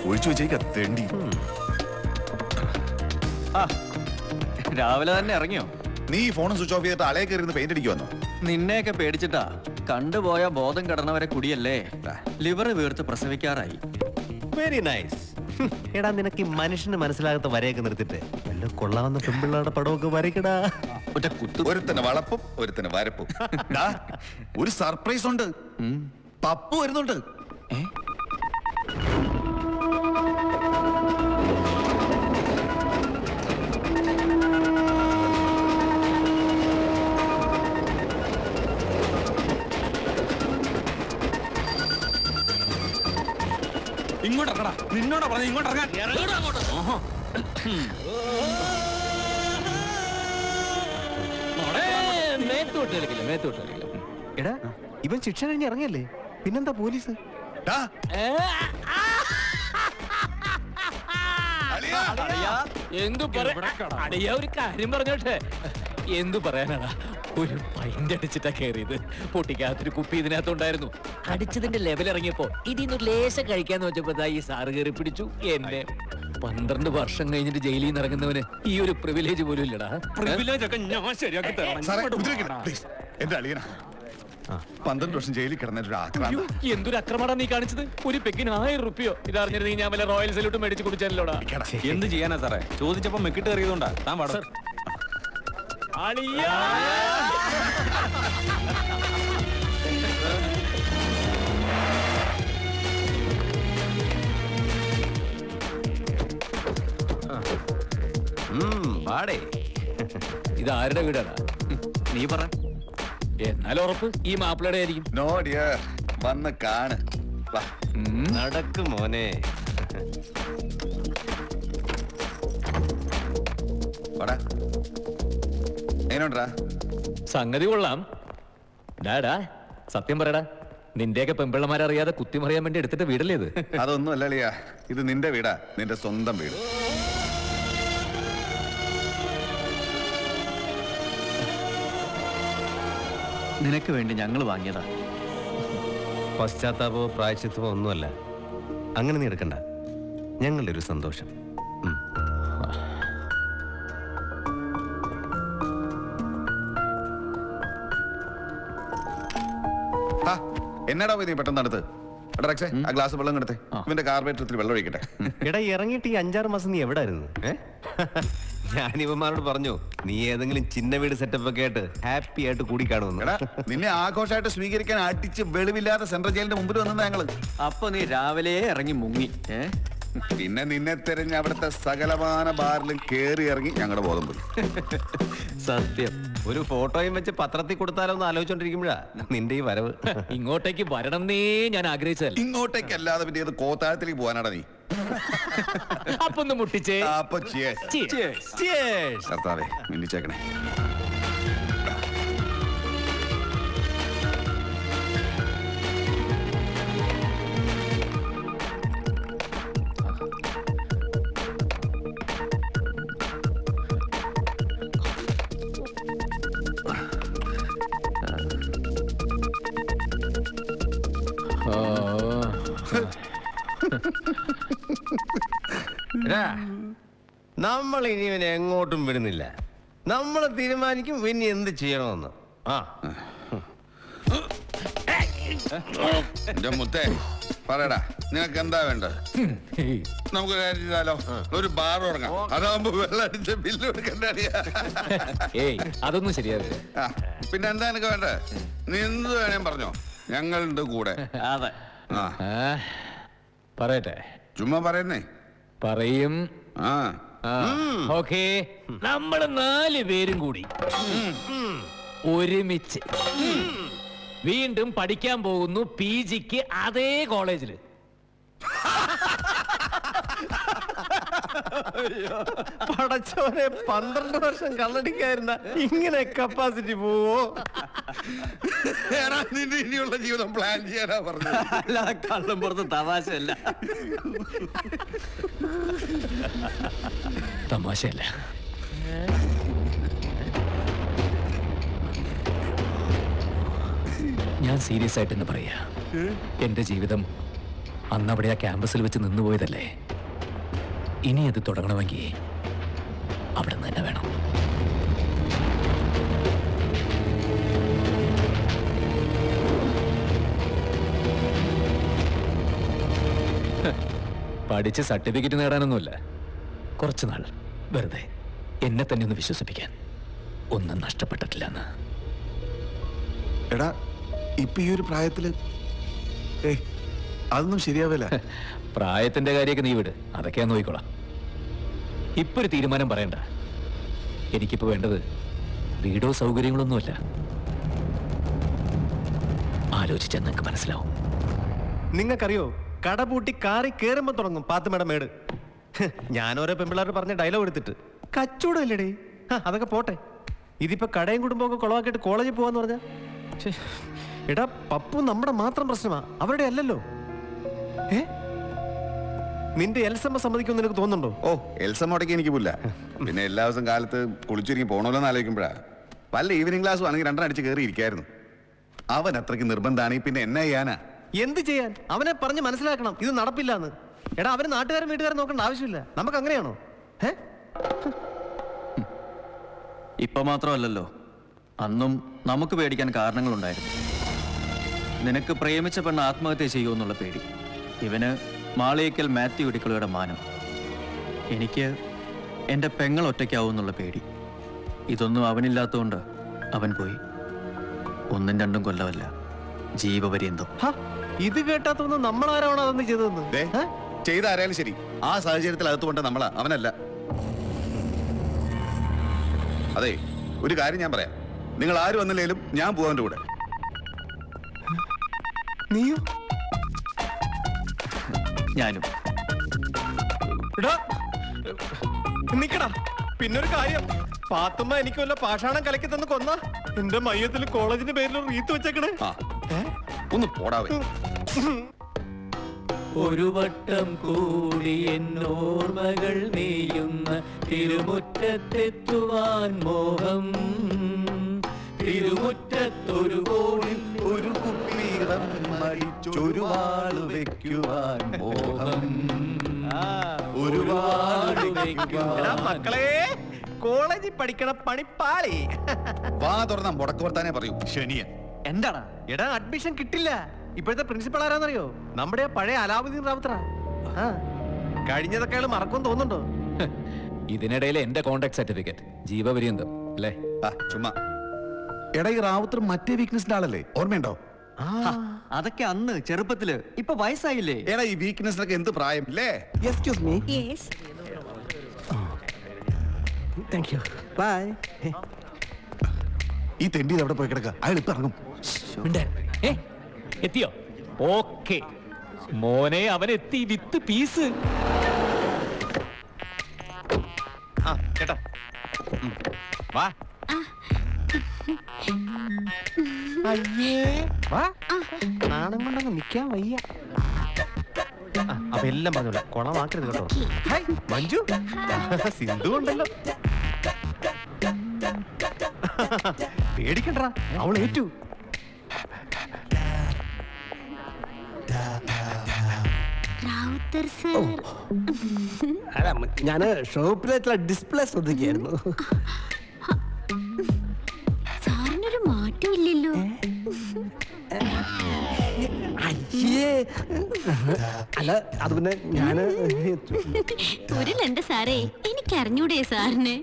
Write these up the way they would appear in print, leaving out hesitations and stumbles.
ഒഴിച്ചു വെച്ചേക്ക തെണ്ടി. രാവിലെ തന്നെ ഇറങ്ങിയോ? നീ ഫോൺ സ്വിച്ച് ഓഫ് ചെയ്തിട്ട് അളയെ കയറി പെയിന്റ് അടിക്ക് വന്നോ? നിന്നെയൊക്കെ പേടിച്ചിട്ടാ. കണ്ടുപോയ ബോധം കടന്നവരെ കുടിയല്ലേ, ലിവർ വീർത്ത് പ്രസവിക്കാറായി. Very nice. എടാ നിനക്ക് ഈ മനുഷ്യന് മനസ്സിലാകാത്ത വരയൊക്കെ നിർത്തിട്ട് വല്ല കൊള്ളാവുന്ന പെൺപിള്ളേരുടെ പടമൊക്കെ വരയ്ക്കടാ. ഒരുത്തന് വളപ്പും ഒരുത്തന് വരപ്പും. ഒരു സർപ്രൈസ് ഉണ്ട്, പപ്പു വരുന്നുണ്ട്. ഇങ്ങോട്ടിറങ്ങടാ, നിന്നോടാ പറഞ്ഞ ഇങ്ങോട്ടിറങ്ങാൻ. എടാ ഇവൻ ശിക്ഷ കഴിഞ്ഞ് ഇറങ്ങിയല്ലേ, പിന്നെന്താ പോലീസ്? എന്തു പറയാ, ഒരു കാര്യം പറഞ്ഞോട്ടെ. എന്തു പറയാനാടാ, ഒരു പൈന്റ് അടിച്ചിട്ടാ കയറിയത്. പൊട്ടിക്കാത്തൊരു കുപ്പി ഇതിനകത്തുണ്ടായിരുന്നു. അടിച്ചതിന്റെ ലെവൽ ഇറങ്ങിയപ്പോ ഇതിന്നൊരു ലേശം കഴിക്കാന്ന് വെച്ചപ്പോ ഈ സാറ് കയറി പിടിച്ചു എന്നെ. 12 വർഷം കഴിഞ്ഞിട്ട് ജയിലിൽ നിന്ന് ഇറങ്ങുന്നവന് ഈ ഒരു പ്രിവിലേജ് പോലും ഇല്ലടാ. പ്രിവിലേജ് ഒക്കെ ഞാൻ ശരിയാക്കി തരാം. എന്റെ അളിയനാ 12 വർഷം ജയിലിൽ കിടന്നൊരു ആക്രമണം. എന്തൊരു അക്രമണ നീ കാണിച്ചത്? ഒരു പെക്കിന് 1000 റുപ്യോ. ഇതറിഞ്ഞിട്ട് നീ ഞാൻ വല്ല റോയൽ സല്യൂട്ട് മേടിച്ച് കുടിച്ചാലോടാ. എന്ത് ചെയ്യാനാ സാറേ, ചോദിച്ചപ്പോ മെക്കിട്ട് കയറിയതുകൊണ്ടാ. താൻ പാടും. ഇത് ആരുടെ വീടാണ്? നീ പറ. എന്നാലും ഉറപ്പ് ഈ മാപ്പിളയുടെ ആയിരിക്കും. നോ ഡിയർ, വന്ന് കാണ്. നടക്ക് മോനെ. സംഗതി കൊള്ളാം. ഡാടാ സത്യം പറയടാ, നിന്റെയൊക്കെ പെമ്പിള്ളമാരറിയാതെ കുത്തിമറിയാൻ വേണ്ടി എടുത്തിട്ട് വീടല്ലേ ഇത്? അതൊന്നും അല്ല അളിയാ, ഇത് നിന്റെ വീടാ, നിന്റെ സ്വന്തം വീട്. നിനക്ക് വേണ്ടി ഞങ്ങൾ വാങ്ങിയതാ. പശ്ചാത്താപമോ പ്രായശ്ചിത്തമോ ഒന്നുമല്ല. അങ്ങനെ നീ എടുക്കണ്ട, ഞങ്ങളുടെ ഒരു സന്തോഷം. എന്നാടാ പോയി നീ പെട്ടെന്ന് അടുത്ത് ആ ഗ്ലാസ് വെള്ളം എടുത്തേ. ഇവന്റെ കാർബേറ്ററിൽ വെള്ളം ഒഴിക്കട്ടെ. എടാ ഇറങ്ങിയിട്ട് ഈ 5-6 മാസം നീ എവിടെ ആയിരുന്നു? ഞാൻ ഇവന്മാരോട് പറഞ്ഞു നീ ഏതെങ്കിലും ചിന്ന വീട് സെറ്റപ്പ് ഒക്കെ ആയിട്ട് ഹാപ്പി ആയിട്ട് കൂടി കാണുമെന്ന്. നിന്നെ ആഘോഷമായിട്ട് സ്വീകരിക്കാൻ അടിച്ച് വെളിവില്ലാതെ സെൻട്രൽ ജയിലിന്റെ മുമ്പിൽ വന്നത് ഞങ്ങള്. അപ്പൊ നീ രാവിലെ ഇറങ്ങി മുങ്ങി. പിന്നെ നിന്നെ തെരഞ്ഞ് അവിടുത്തെ സകലമാന ബാറിലും കേറി ഇറങ്ങി ഞങ്ങളുടെ ബോധം പോയി. സത്യം. ഒരു ഫോട്ടോയും വെച്ച് പത്രത്തിൽ കൊടുത്താലോ എന്ന് ആലോചിച്ചോണ്ടിരിക്കുമ്പോഴാ നിന്റെ ഈ വരവ്. ഇങ്ങോട്ടേക്ക് വരണം എന്നേ ഞാൻ ആഗ്രഹിച്ചതല്ല. ഇങ്ങോട്ടേക്ക് അല്ലാതെ പിന്നെ ഏത് കോത്താഴത്തിലേക്ക് പോകാനാടാ നീ? അപ്പൊ ഒന്ന് മുട്ടിച്ചേ. അപ്പൊ കർത്താവേ മിന്നിച്ചേക്കണേ. നമ്മൾ ഇനി ഇവനെ എങ്ങോട്ടും വിടുന്നില്ല. നമ്മൾ തീരുമാനിക്കും ഇനി എന്ത് ചെയ്യണമെന്ന്. എന്റെ മുത്തേ പറയടാ, നിനക്ക് എന്താ വേണ്ടത്? നമുക്ക് കാര്യം ചെയ്താലോ, ഒരു ബാർ തുടങ്ങാം. അതാവുമ്പോ വെള്ളം അടിച്ച ബില്ല് കൊടുക്കണ്ടേ? അതൊന്നും ശരിയാവില്ല. പിന്നെ എന്താ എനിക്ക് വേണ്ടത്? നീ എന്ത് വേണേ പറഞ്ഞോ, ഞങ്ങളുടെ കൂടെ. അതെ. പറയട്ടെ? ചുമ്മാ പറയുന്നേ. പറയും. ഓക്കേ, നമ്മള് 4 പേരും കൂടി ഒരുമിച്ച് വീണ്ടും പഠിക്കാൻ പോകുന്നു PGക്ക് അതേ കോളേജില്. പടച്ചോനെ 12 വർഷം കള്ളടിക്കായിരുന്ന ഇങ്ങനെ കപ്പാസിറ്റി പോവോ? എടാ, നിന്റെ ഇനിയുള്ള ജീവിതം പ്ലാൻ ചെയ്യാനാ പറഞ്ഞത്. അല്ലാതെ കള്ളും പുറത്ത് തമാശയല്ല. തമാശയല്ല. ഞാൻ സീരിയസ് ആയിട്ടെന്ന് പറയാ. എന്റെ ജീവിതം അന്നവിടെ ആ ക്യാമ്പസിൽ വെച്ച് നിന്നുപോയതല്ലേ. ഇനി അത് തുടങ്ങണമെങ്കിൽ അവിടെ നിന്ന് തന്നെ വേണം. പഠിച്ച് സർട്ടിഫിക്കറ്റ് നേടാനൊന്നുമില്ല. കുറച്ചുനാൾ വെറുതെ എന്നെ തന്നെ ഒന്ന് വിശ്വസിപ്പിക്കാൻ. ഒന്നും നഷ്ടപ്പെട്ടിട്ടില്ലെന്ന്. എടാ, ഇപ്പൊ ഈ ഒരു പ്രായത്തില് അതൊന്നും ശരിയാവില്ല. പ്രായത്തിന്റെ കാര്യമൊക്കെ നീ വിട്, അതൊക്കെ ഞാൻ നോക്കിക്കോളാം. ഇപ്പൊ ഒരു തീരുമാനം പറയണ്ട. എനിക്കിപ്പോ വേണ്ടത് വീടോ സൗകര്യങ്ങളൊന്നുമല്ല. ആലോചിച്ചാൽ നിങ്ങൾക്ക് മനസ്സിലാവും. നിങ്ങൾക്കറിയോ, കട പൂട്ടി കാറി കേറുമ്പോ തുടങ്ങും പാത്തുമേടെ മേട്. ഞാനോരോ പെമ്പിള്ളാർ പറഞ്ഞ ഡയലോഗ് എടുത്തിട്ട് കച്ചവടം ഇല്ലടേ. അതൊക്കെ പോട്ടെ. ഇതിപ്പോ കടയും കുടുംബമൊക്കെ കുളവാക്കിയിട്ട് കോളേജിൽ പോവാന്ന് പറഞ്ഞ എടാ, പപ്പു നമ്മുടെ മാത്രം പ്രശ്നമാ, അവരുടെ അല്ലല്ലോ. നിന്റെ എൽസമ്മ സമ്മതിക്കുമെന്ന് നിനക്ക് തോന്നുന്നുണ്ടോ? ഓ, എൽസമ്മോടേക്ക് എനിക്ക് പോല. പിന്നെ എല്ലാ ദിവസം കാലത്ത് കുളിച്ചൊരുങ്ങി പോണല്ലോ എന്ന് ആലോചിക്കുമ്പോഴാ. വല്ല ഈവനിങ് ക്ലാസ് ആണെങ്കിൽ 2 അടിച്ച് കയറി ഇരിക്കായിരുന്നു. അവൻ അത്രയ്ക്ക് നിർബന്ധമാണ്. പിന്നെ എന്നാ ചെയ്യാനാ? എന്ത് ചെയ്യാൻ? അവനെ പറഞ്ഞ് മനസ്സിലാക്കണം ഇത് നടപ്പില്ലാന്ന്. എടാ, അവന് നാട്ടുകാരും വീട്ടുകാരും നോക്കേണ്ട ആവശ്യമില്ല. നമുക്ക് അങ്ങനെയാണോ? ഇപ്പൊ മാത്രമല്ലല്ലോ, അന്നും നമുക്ക് പേടിക്കാൻ കാരണങ്ങളുണ്ടായിരുന്നു. നിനക്ക് പ്രേമിച്ച പെണ്ണ് ആത്മഹത്യ ചെയ്യുമെന്നുള്ള പേടി, ഇവന് മാളിയേക്കൽ മാത്യു ഇടിക്കളുടെ മാനം, എനിക്ക് എൻ്റെ പെങ്ങൾ ഒറ്റയ്ക്കാവുമെന്നുള്ള പേടി. ഇതൊന്നും അവനില്ലാത്തതുകൊണ്ട് അവൻ പോയി. 1ഉം 2ഉം കൊല്ലമല്ല, ജീവപര്യന്തം. ഇത് കേട്ടാത്തൊന്നും നമ്മളാരാണോ അതൊന്നും ചെയ്തതെന്ന്? ചെയ്ത ആരായാലും ശരി, ആ സാഹചര്യത്തിൽ അകത്തുകൊണ്ട് നമ്മളാ, അവനല്ല. അതെ, ഒരു കാര്യം ഞാൻ പറയാം. നിങ്ങൾ ആര് വന്നില്ലേലും ഞാൻ പോവാൻ്റെ കൂടെ. നീയോ? ഞാനും. നിക്കടാ, പിന്നൊരു കാര്യം. പാത്തുമ്മ എനിക്ക് വല്ല പാഷാണം കലക്കി തന്ന് കൊന്ന എന്റെ മയ്യത്തിൽ കോളേജിന്റെ പേരിൽ റീത്ത് വെച്ചേക്കണേ. ഒന്ന് പോടാവേ. ഒരു വട്ടം കൂടി എന്നോർമകൾ നെയ്യുന്ന തിരുമുറ്റത്തെത്തുവാൻ മോഹം. തിരുമുറ്റത്തൊരു കോണിൽ ഒരു കുപ്പീറം മരിച്ചൊരു വാള് വെക്കുവാൻ മോഹം. ഒരുപാട് മക്കളെ, കോളേജിൽ പഠിക്കണ പണിപ്പാളി വാ തുറന്ന മുടക്ക് വർത്താനേ പറയൂ. ശനിയൻ എന്താടാ? എടാ, അഡ്മിഷൻ കിട്ടില്ല. ഇപ്പോഴത്തെ പ്രിൻസിപ്പൾ ആരാന്നറിയോ? നമ്മുടെ പഴയ അലാവുദ്ദീൻ റാവുത്തറ. കഴിഞ്ഞതൊക്കെ മറക്കും തോന്നുന്നുണ്ടോ? ഇതിനിടയിൽ എന്റെ കോണ്ടാക്ട് സർട്ടിഫിക്കറ്റ് ജീവപര്യന്തം അല്ലേ? ചുമ്മാ. എടാ, ഈ റാവുത്തർ മറ്റേ വീക്ക്നെസിന്റെ ആളല്ലേ? ഓർമ്മയുണ്ടോ? അതൊക്കെ അന്ന് ചെറുപ്പത്തില്, ഇപ്പൊ വയസ്സായില്ലേ? എടാ, ഈ വീക്ക്നെസ്സിനൊക്കെ എന്ത് പ്രായം ഇല്ലേ? Excuse me. Yes. Thank you. Bye. ഈ തെണ്ടി എവിടെ പോയി കിടക്കുക? അയാൾ ഇപ്പൊ ഇറങ്ങും. എത്തിയോ? ഓക്കെ മോനെ, അവൻ എത്തി വിത്ത് പീസ്. കേട്ടോ, വാ. അയ്യേ, വാ. നാണം കൊണ്ടങ്ങ് നിക്കാൻ വയ്യ. അപ്പൊ എല്ലാം പറഞ്ഞോളൂ, കൊളമാക്കരുത് കേട്ടോ. ഹായ് മഞ്ജു, സിന്ധു ഉണ്ടല്ലോ. പേടിക്കണ്ട, അവൾ ഏറ്റു. റാവുത്തർ സർ, ഞാന് ഷോപ്പിലേക്കുള്ള ഡിസ്പ്ലേ ശ്രദ്ധിക്കായിരുന്നു. സാറിനൊരു മാറ്റം ഇല്ലല്ലോ. അയ്യേ, അല്ല അത് പിന്നെ ഞാന് ഉരുളണ്ട സാറേ, എനിക്കറിഞ്ഞൂടെ സാറിന്?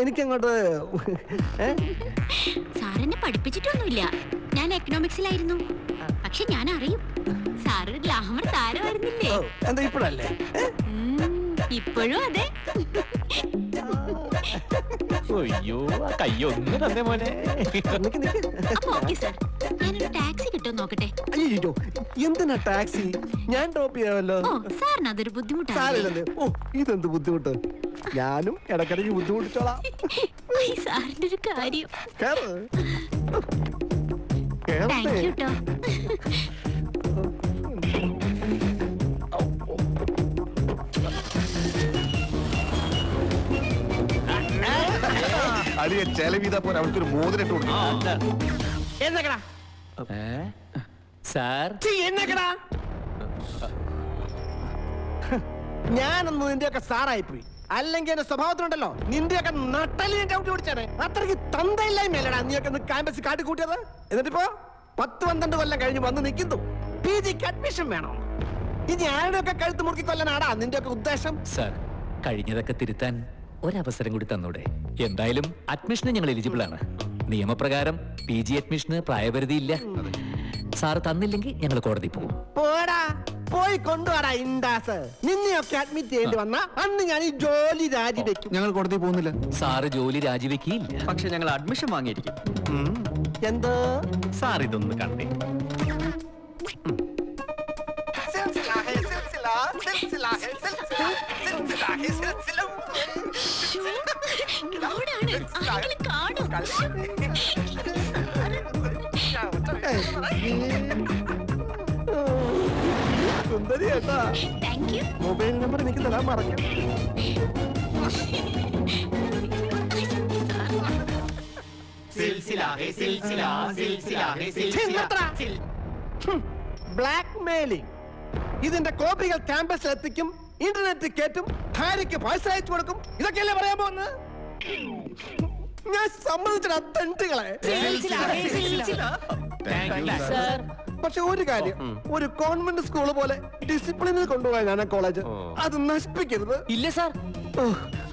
എനിക്കങ്ങോട്ട് സാറിനെ പഠിപ്പിച്ചിട്ടൊന്നുമില്ല. ഞാൻ എക്കണോമിക്സിലായിരുന്നു. പക്ഷെ ഞാൻ അറിയും, സാറ് ഗ്ലാമർ താരമായിരുന്നില്ലേ? എന്താ ഇപ്പോഴല്ലേ? ഇപ്പോഴും അതെ. അയ്യോ ആ കയ്യൊന്ന് തന്നെ മോനെ. അപ്പൊ ഓക്കെ സാർ, ഞാനൊരു ടാക്സി കിട്ടുമോ നോക്കട്ടെ. അയ്യോ എന്തിനാ ടാക്സി? ഞാൻ ഡ്രോപ്പ് ചെയ്യാമല്ലോ. ഓ സാറിന് അതൊരു ബുദ്ധിമുട്ടാണ്. സാരില്ലല്ലേ? ഓ ഇതെന്ത് ബുദ്ധിമുട്ട്? ഞാനും ഇടയ്ക്കിടയ്ക്ക് ബുദ്ധിമുട്ടിച്ചോളാം. സാറിന്റെ ഒരു കാര്യം. കേറ്. താങ്ക് യു കേട്ടോ. അടിയ ചെലവിതാ പോലെ അവൾക്കൊരു മോതിരിട്ട് കൊടുക്കും. എന്നക്കടാ സാർ എന്നക്കടാ ഞാനൊന്ന് നിന്റെയൊക്കെ സാറായി പോയി. അല്ലെങ്കിൽ എന്റെ സ്വഭാവത്തിനുണ്ടല്ലോ നിന്റെയൊക്കെ നട്ടലിനെ ചവിട്ടി പിടിച്ചാണ്. അത്രയ്ക്ക് തന്തയില്ലായ്മയല്ലടാ നീയൊക്കെ ക്യാമ്പസ് കാട്ടിക്കൂട്ടിയത്. എന്നിട്ടിപ്പോ 10-12 കൊല്ലം കഴിഞ്ഞ് വന്ന് നിൽക്കുന്നു. PGക്ക് അഡ്മിഷൻ വേണം. ഇനി ആരുടെയൊക്കെ കഴുത്ത് മുറുക്കി കൊല്ലാനാടാ നിന്റെയൊക്കെ ഉദ്ദേശം? സാർ കഴിഞ്ഞതൊക്കെ തിരുത്താൻ ഒരവസരം കൂടി തന്നൂടെ? എന്തായാലും അഡ്മിഷന് ഞങ്ങൾ എലിജിബിൾ ആണ്. നിയമപ്രകാരം PG അഡ്മിഷന് പ്രായപരിധിയില്ല. സാർ തന്നില്ലെങ്കിൽ ഞങ്ങൾ കോടതി പോകും. പോടാ പോയി കൊണ്ടുപോടാ ഇൻഡാസ്. നിന്നെയൊക്കെ അഡ്മിറ്റ് ചെയ്യേണ്ടി വന്ന അന്ന് ഞാൻ ഈ ജോലി രാജിവെക്കും. ഞങ്ങൾ കോടതി പോകുന്നില്ല. സാറ് ജോലി രാജിവെക്കില്ല. പക്ഷെ ഞങ്ങൾ അഡ്മിഷൻ വാങ്ങിയിരിക്കും. എന്തോ സാർ ഇതൊന്ന് കണ്ടേ. ശ്ശോ, ലോഡാണ്. ആരെങ്കിലും കാണും. സുന്ദരി ഏട്ടാ, താങ്ക് യു. മൊബൈൽ നമ്പർ എനിക്ക് തരാൻ പറഞ്ഞു. Black mailing. ഇതിന്റെ കോപ്പികൾ ക്യാമ്പസിൽ എത്തിക്കും, ഇന്റർനെറ്റിൽ കയറ്റും, ഭാര്യയ്ക്ക് പൈസ അയച്ചു കൊടുക്കും. ഇതൊക്കെയല്ലേ പറയാൻ പോകുന്നത്? ഞാൻ സമ്മതിച്ചിട്ട് അത്തണ്ടുകളെ. പക്ഷെ ഒരു കാര്യം, ഒരു കോൺവെന്റ് സ്കൂള് പോലെ ഡിസിപ്ലിനിൽ കൊണ്ടുപോകാൻ ഞാൻ കോളേജ് അത് നശിപ്പിക്കരുത്. ഇല്ല സാർ, ഓ,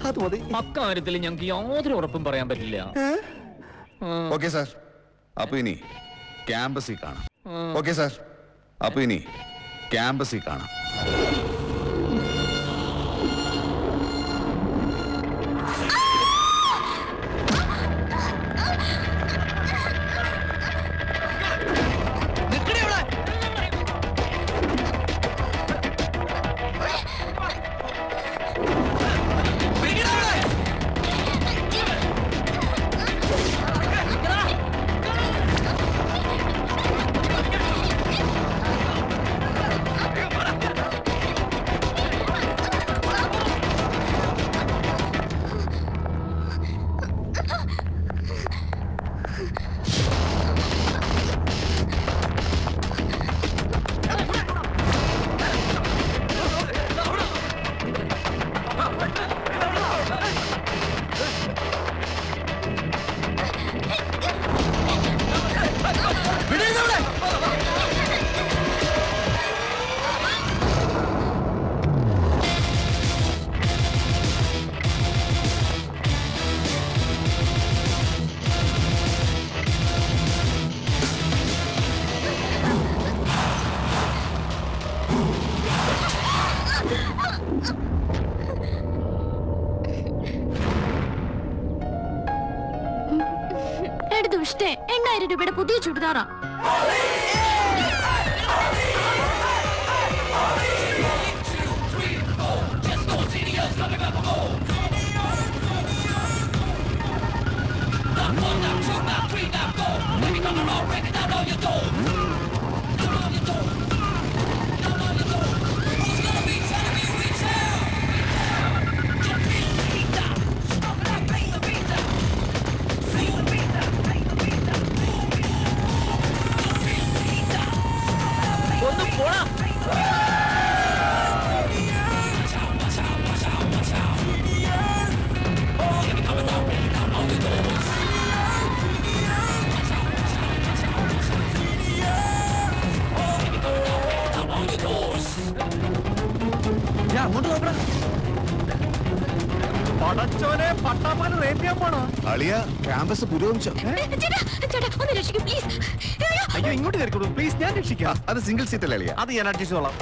അത് മതി. അക്കാര്യത്തിൽ ഞങ്ങൾക്ക് യാതൊരു ഉറപ്പും പറയാൻ പറ്റില്ല. ഓക്കെ സാർ, അപ്പൊ ഇനി ക്യാമ്പസിൽ കാണാം. ഓക്കെ സാർ, അപ്പൊ ഇനി ക്യാമ്പസിൽ കാണാം. ദുഷ്ടേ, 8000 രൂപയുടെ പുതിയ ചുടിദാറാ. അളിയ ക്യാമ്പസ് പുരോഗമിച്ചോ? ഒന്ന് രക്ഷിക്കൂ പ്ലീസ്. അയ്യോ ഇങ്ങോട്ട് കയറിക്കോളൂ പ്ലീസ്, ഞാൻ രക്ഷിക്കാം. അത് സിംഗിൾ സീറ്റ് അല്ലേ അളിയ? അത് ഞാൻ അഡ്ജസ്റ്റ് ചെയ്തോളാം.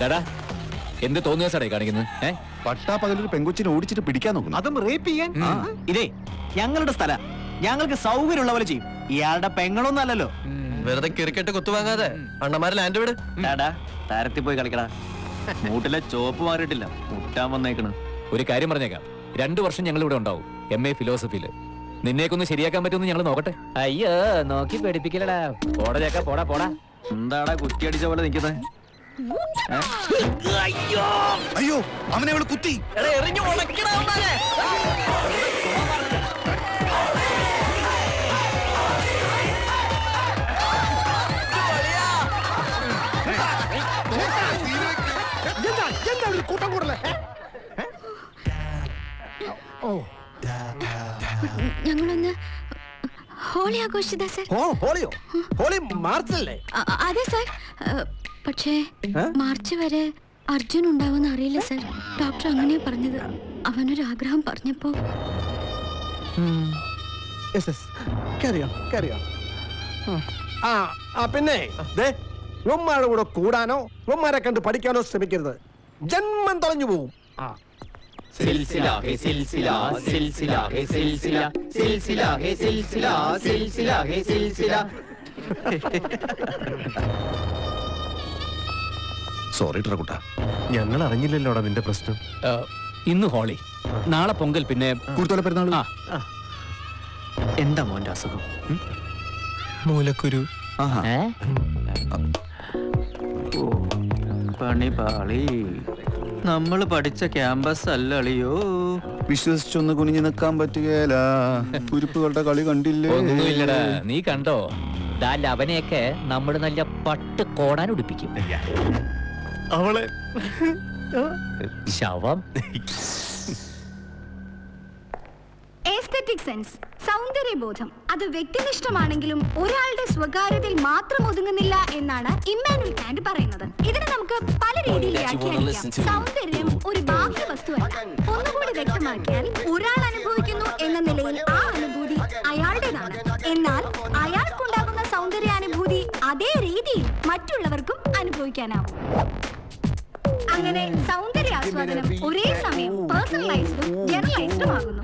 ഡാടാ എന്ത് തോന്നിയ സാറേ കാണിക്കുന്നത്? പട്ടാ പകലൊരു പെങ്കൊച്ചിനെ ഓടിച്ചിട്ട് പിടിക്കാൻ നോക്കുന്നു. അതും റേപ്പ് ചെയ്യാൻ ഇതേ ഞങ്ങളുടെ സ്ഥല, ഞങ്ങൾക്ക് സൗകര്യമുള്ള പോലെ ചെയ്യും. ഇയാളുടെ പെങ്ങളൊന്നും അല്ലല്ലോ. വെറുതെ ക്രിക്കറ്റ് കുത്തുവാങ്ങാതെ അണ്ണന്മാരെ ലാൻഡ് വിട്. താരത്തിൽ പോയി കളിക്കടാ. മൂട്ടിലെ ചോപ്പ് മാറിയിട്ടില്ല, മുട്ടാൻ വന്നേക്കണ്. ഒരു കാര്യം പറഞ്ഞേക്കാം, 2 വർഷം ഞങ്ങൾ ഇവിടെ ഉണ്ടാവും. MA ഫിലോസഫിയില് നിന്നേക്കൊന്ന് ശരിയാക്കാൻ പറ്റുമെന്ന് ഞങ്ങൾ നോക്കട്ടെ. അയ്യോ നോക്കി പേടിപ്പിക്കലടാ. പോടാ ചേക്കാ, പോടാ പോടാ. എന്താടാ കുറ്റി അടിച്ച പോലെ നിൽക്കുന്നത്? അയ്യോ അവനെ അവള് കുത്തി. ഞങ്ങളൊന്ന് ഹോളി ആഘോഷിച്ചതാ സർ. ഹോളിയോ? ഹോളി മാർച്ചല്ലേ? അതെ സർ. പക്ഷേ മാർച്ച് വരെ അർജുൻ ഉണ്ടാവുമെന്ന് അറിയില്ല സർ. ഡോക്ടർ അങ്ങനെയാ പറഞ്ഞത്. അവനൊരു ആഗ്രഹം പറഞ്ഞപ്പോ പിന്നെ ഉമ്മാരുടെ കൂടെ കൂടാനോ ഉമ്മാരെ കണ്ട് പഠിക്കാനോ ശ്രമിക്കരുത്. ജന്മം തൊലഞ്ഞു പോവും. സോറി ട്രകുട്ട, ഞങ്ങൾ അറിഞ്ഞില്ലല്ലോടാ നിന്റെ പ്രശ്നം. ഇന്ന് ഹോളി, നാളെ പൊങ്കൽ, പിന്നെ കൂടുതൽ പെരുന്നാൾ. എന്താ മോന്റെ അസുഖം? മൂലക്കുരു. പണി പാളി. നമ്മള് പഠിച്ച ക്യാമ്പസ് അല്ല അളിയോ. വിശ്വസിച്ചൊന്ന് കുനിഞ്ഞു നിൽക്കാൻ പറ്റുകയില്ല. കുരിപ്പുകളുടെ കളി കണ്ടില്ലേ? ഒന്നുമില്ലടാ, നീ കണ്ടോ? അവനെയൊക്കെ നമ്മൾ നല്ല പട്ട് കോടാൻ ഉടുപ്പിക്കും. അവളെ ശവം. എസ്തെറ്റിക് സെൻസ്, സൗന്ദര്യബോധം, അത് വ്യക്തിനിഷ്ഠമാണെങ്കിലും ഒരാളുടെ സ്വകാര്യതയിൽ മാത്രം ഒതുങ്ങുന്നില്ല എന്നാണ് ഇമ്മാനുവൽ കാന്റ് പറയുന്നത്. ഇതിനെ നമുക്ക് പല രീതിയിൽ വ്യാഖ്യാനിക്കാം. സൗന്ദര്യം ഒരു ബാഹ്യ വസ്തുവല്ല. ഒന്നുകൂടി വ്യക്തമാക്കിയാൽ, ഒരാൾ അനുഭവിക്കുന്നു എന്ന നിലയിൽ ആ അനുഭൂതി അയാളുടേതാണ്. എന്നാൽ അയാൾക്കുണ്ടാകുന്ന സൗന്ദര്യാനുഭൂതി അതേ രീതിയിൽ മറ്റുള്ളവർക്കും അനുഭവിക്കാനാവും. അങ്ങനെ സൗന്ദര്യാസ്വാദനം ഒരേ സമയം പേഴ്സണലൈസ്ഡും ജനറലൈസ്ഡും ആകുന്നു.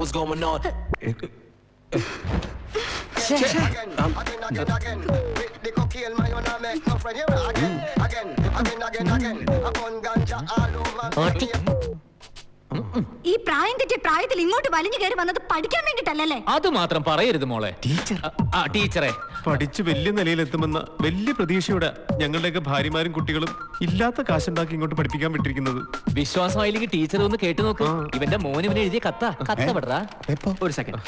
ഈ പ്രായം തെറ്റിയ പ്രായത്തിൽ ഇങ്ങോട്ട് വലിഞ്ഞു കയറി വന്നത് പഠിക്കാൻ വേണ്ടിട്ടല്ലേ? അത് മാത്രം പറയരുത് മോളെ. ടീച്ചറെ, പഠിച്ച് വലിയ നിലയിലെത്തുമെന്ന വലിയ പ്രതീക്ഷയോടെ ഞങ്ങളുടെയൊക്കെ ഭാര്യമാരും കുട്ടികളും ഇല്ലാത്ത കാശുണ്ടാക്കി ഇങ്ങോട്ട് പഠിപ്പിക്കാൻ വിട്ടിരിക്കുന്നത്. വിശ്വാസമായില്ലെങ്കിൽ ടീച്ചർ ഒന്ന് കേട്ടു നോക്ക്. ഇവന്റെ മോന് ഇവനെ എഴുതിയ കത്ത പെടാ. ഒരു സെക്കൻഡ്.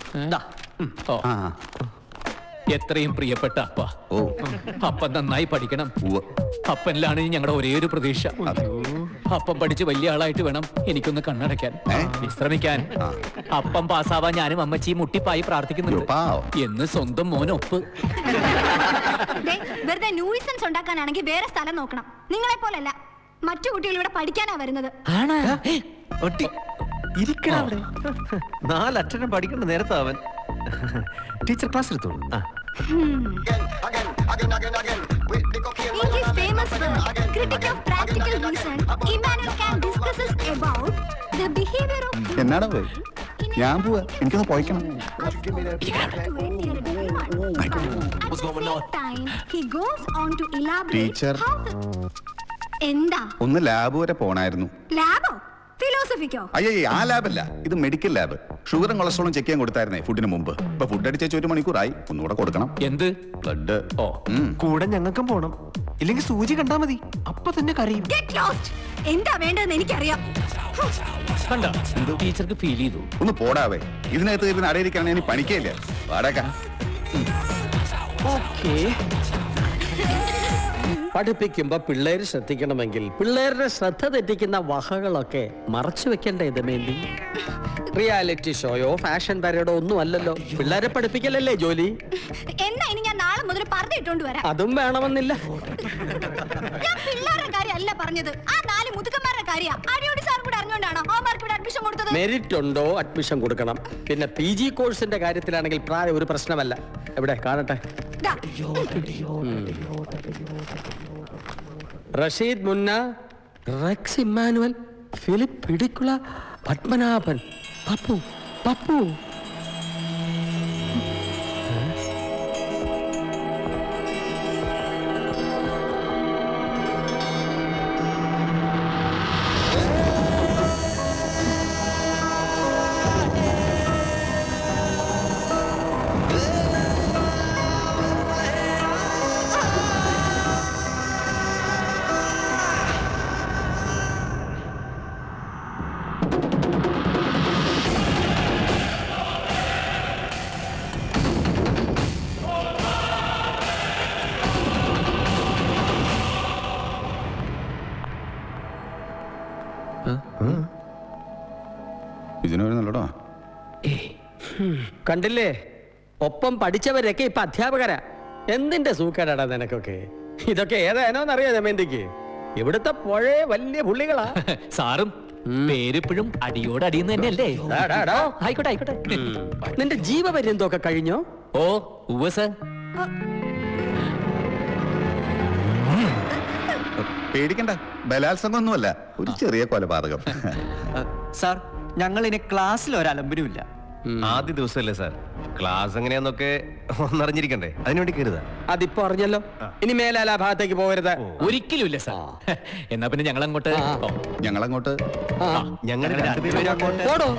എത്രയും പ്രിയപ്പെട്ട അപ്പ, അപ്പൻ നന്നായി പഠിക്കണം. ഉവ്വ്. അപ്പനിലാണ് ഞങ്ങളുടെ ഒരേ ഒരു പ്രതീക്ഷ. അപ്പം പഠിച്ച് വലിയ ആളായിട്ട് വേണം എനിക്കൊന്ന് കണ്ണടയ്ക്കാൻ, വിശ്രമിക്കാൻ. അപ്പം പാസ്സാവാൻ ഞാനും അമ്മച്ചിയും മുട്ടിപ്പായി പ്രാർത്ഥിക്കുന്നുണ്ട്. പാവം. എന്ന് സ്വന്തം മോനൊപ്പ്. വെറുതെ ന്യൂസൻസ് ഉണ്ടാക്കാനാണെങ്കിൽ വേറെ സ്ഥലം നോക്കണം. നിങ്ങളെ പോലല്ല, മറ്റു കുട്ടികൾ ഇവിടെ പഠിക്കാനാ വരുന്നത്. നാലക്ഷരം പഠിക്കേണ്ട നേരത്തെ അവൻ ടീച്ചർ ക്ലാസ് എടുത്തോളൂ. In his famous work, Critic of Practical Reason, Immanuel Kant discusses about the behavior of എന്നാടാ പോയി? ഞാൻ പോവാ, എനിക്കൊന്ന് പോയിക്കണം. Teacher. എന്താ? ഒന്ന് ലാബ് വരെ പോണായിരുന്നു. ലാബോ? ഫിലോസഫിക്കോ? അയ്യേ, ആ ലാബല്ല, ഇത് മെഡിക്കൽ ലാബ്. ഷുഗറും കൊളസ്ട്രോളും ചെക്ക് ചെയ്യാൻ കൊടുത്തായിരുന്നേ ഫുഡിന് മുമ്പ്. ഇപ്പൊ ഫുഡ് അടിച്ച 1 മണിക്കൂറായി, ഒന്നുകൂടെ കൊടുക്കണം. എന്ത്? ബ്ലഡ്. ഓ, കൂടെ ഞങ്ങൾക്കും പോണം. ഇല്ലെങ്കിൽ സൂചി കണ്ടാ മതി, അപ്പൊ തന്നെ കരയും. Get lost. എന്താ വേണ്ടതെന്ന് എനിക്കറിയാം. കണ്ട ടീച്ചർക്ക് ഫീൽ ചെയ്തു. ഒന്ന് പോടാവേ, ഇതിനകത്ത് ഇരുന്ന് അടയിരിക്കാണെങ്കിൽ ഇനി പണിക്കയില്ല. വാടക പഠിപ്പിക്കുമ്പോ പിള്ളേര് ശ്രദ്ധിക്കണമെങ്കിൽ പിള്ളേരുടെ ശ്രദ്ധ തെറ്റിക്കുന്ന വകകളൊക്കെ മറച്ചു വെക്കേണ്ട ഇതമേന്തി. റിയാലിറ്റി ഷോയോ ഫാഷൻ പരേഡോ ഒന്നും അല്ലല്ലോ. പിള്ളേരെ പഠിപ്പിക്കലല്ലേ ജോലി. എന്നാ ഇനി ഞാൻ നാളെ മുതൽ പർദ്ദ ഇട്ടോണ്ട് വരാം. അതും വേണമെന്നില്ല. ഞാൻ പിള്ളേരുടെ കാര്യമല്ല പറഞ്ഞത്, ആ 4 മുതുക്കന്മാരുടെ കാര്യ. അടിയോടി സാർ കൂടെ അറിഞ്ഞോണ്ടാണോ ഹോംവർക്ക് ഇവിടെ അഡ്മിഷൻ കൊടുത്തത്? മെറിറ്റ് ഉണ്ടോ അഡ്മിഷൻ കൊടുക്കണം. പിന്നെ PG കോഴ്സിന്റെ കാര്യത്തിലാണെങ്കിൽ പ്രായം ഒരു പ്രശ്നമല്ല. എവിടെ കാണട്ടെ. Rasheed Munna, Rex Emmanuel, Philip പിടിക്കുള, പത്മനാഭൻ, പപ്പു പപ്പു. ഇതിനൊരുന്നല്ലോടോ. കണ്ടില്ലേ, ഒപ്പം പഠിച്ചവരൊക്കെ ഇപ്പൊ അധ്യാപകരാ. എന്തിന്റെ സൂക്കേടാടാ നിനക്കൊക്കെ? ഇതൊക്കെ ഏതാനോന്നറിയാ ദമയന്തിക്ക്? ഇവിടുത്തെ പുഴേ വലിയ പുള്ളികളാ. സാറും പേരിപ്പോഴും അടിയോട് അടിയുന്ന തന്നെയല്ലേ? ഡാ, ഡാ, ഡാ. ആയിക്കോട്ടെ ആയിക്കോട്ടെ. നിന്റെ ജീവപര്യന്തമൊക്കെ കഴിഞ്ഞോ? ഓ ഉവ്വ സാർ. പേടിക്കണ്ട, ബലാത്സംഗമൊന്നുമല്ല, ഒരു ചെറിയ കൊലപാതകം. സാർ ഞങ്ങൾ ഇനി ക്ലാസ്സിൽ ഒരലമ്പനുമില്ല. ആദ്യ ദിവസമല്ലേ സാർ, ക്ലാസ് എങ്ങനെയാന്നൊക്കെ ഒന്നറിഞ്ഞിരിക്കണ്ടേ, അതിനുവേണ്ടി കരുതാ. അതിപ്പോ അറിഞ്ഞല്ലോ. ഇനി മേലാൽ ആ ഭാഗത്തേക്ക് പോകരുത്. ഒരിക്കലും ഇല്ല സാർ. എന്നാ പിന്നെ ഞങ്ങൾ അങ്ങോട്ട് ഞങ്ങളങ്ങോട്ട് ഞങ്ങൾ രണ്ടുപേരും പോടോ.